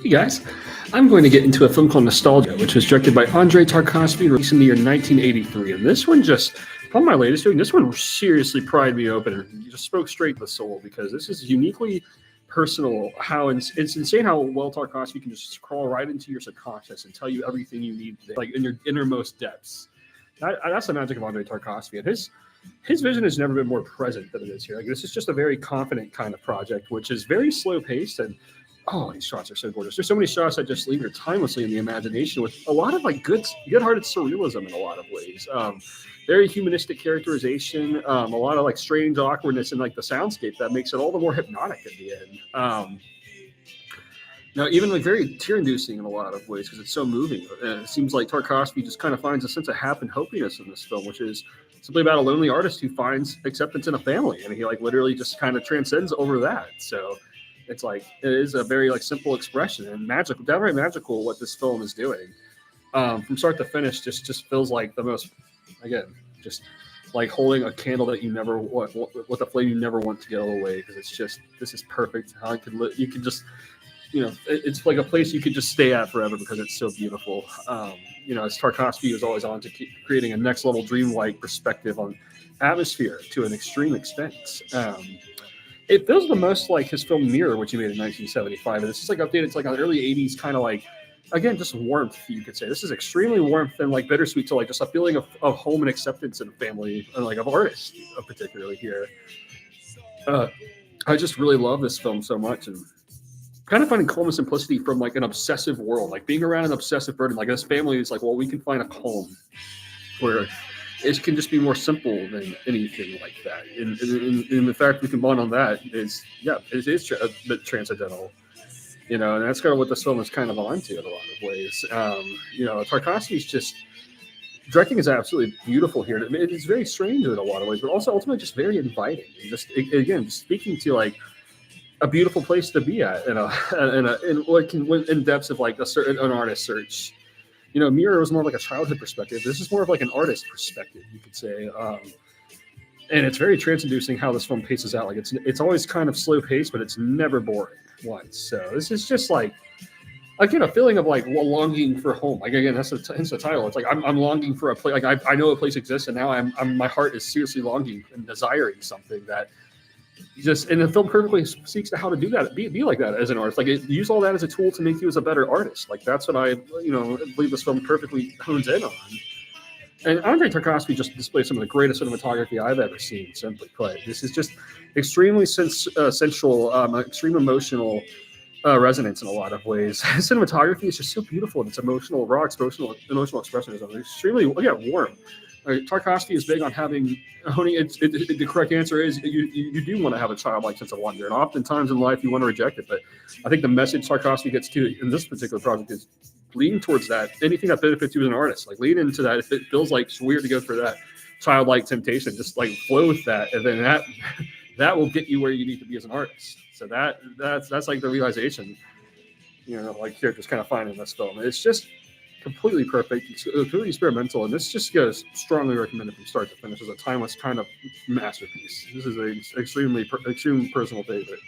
Hey guys, I'm going to get into a film called Nostalgia, which was directed by Andrei Tarkovsky and released in the year 1983. And this one just, upon my latest viewing, this one seriously pried me open and just spoke straight to the soul because this is uniquely personal. How it's insane how well Tarkovsky can just crawl right into your subconscious and tell you everything you need, like in your innermost depths. That's the magic of Andrei Tarkovsky, and his vision has never been more present than it is here. Like this is just a very confident kind of project, which is very slow paced and oh, these shots are so gorgeous. There's so many shots that just linger timelessly in the imagination with a lot of like good-hearted surrealism in a lot of ways. Very humanistic characterization, a lot of like strange awkwardness in like the soundscape that makes it all the more hypnotic at the end. Now, even like very tear-inducing in a lot of ways because it's so moving. It seems like Tarkovsky just kind of finds a sense of hap and hopiness in this film, which is simply about a lonely artist who finds acceptance in a family, and he like literally just kind of transcends over that. So it's like it is a very like simple expression and magical, downright magical what this film is doing. From start to finish, just feels like the most, again, just like holding a candle that you never want, with a flame you never want to go away because it's just this is perfect. How I could you could just it's like a place you could just stay at forever because it's so beautiful. As Tarkovsky was always on to keep creating a next level dreamlike perspective on atmosphere to an extreme extent. It feels the most like his film Mirror, which he made in 1975. And this is like updated. It's like an early 80s kind of like, again, just warmth, you could say. This is extremely warmth and like bittersweet to like just a feeling of home and acceptance in a family and like of artists, particularly here. I just really love this film so much and kind of finding calm and simplicity from like an obsessive world, like being around an obsessive burden. Like this family is like, well, we can find a calm where it can just be more simple than anything like that. And the fact we can bond on that is, it is a bit transcendental, and that's kind of what this film is kind of on to in a lot of ways. Tarkovsky's just directing is absolutely beautiful here. It is very strange in a lot of ways, but also ultimately just very inviting. And just again, speaking to like a beautiful place to be at in depths of like an artist search. Mirror was more like a childhood perspective. This is more of like an artist perspective, you could say. And it's very trance-inducing how this film paces out. Like it's always kind of slow paced, but it's never boring once. So this is just like, again, a feeling of like longing for home. Like again, hence the title. It's like I'm longing for a place. Like I know a place exists, and now my heart is seriously longing and desiring something that. And the film perfectly seeks to how to do that, be like that as an artist. Like use all that as a tool to make you as a better artist. Like that's what I believe this film perfectly hones in on. And Andrei Tarkovsky just displays some of the greatest cinematography I've ever seen. Simply put, this is just extremely sensual, extreme emotional resonance in a lot of ways. Cinematography is just so beautiful and it's emotional, raw, emotional expressionism. It's extremely warm. Tarkovsky is big on honing it. The correct answer is you do want to have a childlike sense of wonder, and oftentimes in life you want to reject it. But I think the message Tarkovsky gets to in this particular project is lean towards that. Anything that benefits you as an artist, like lean into that. If it feels like it's weird to go for that childlike temptation, just like flow with that, and then that will get you where you need to be as an artist. So that's like the realization, like characters kind of find in this film. It's just completely perfect, it's completely experimental, and this just goes strongly recommended from start to finish as a timeless kind of masterpiece. This is an extreme personal favorite.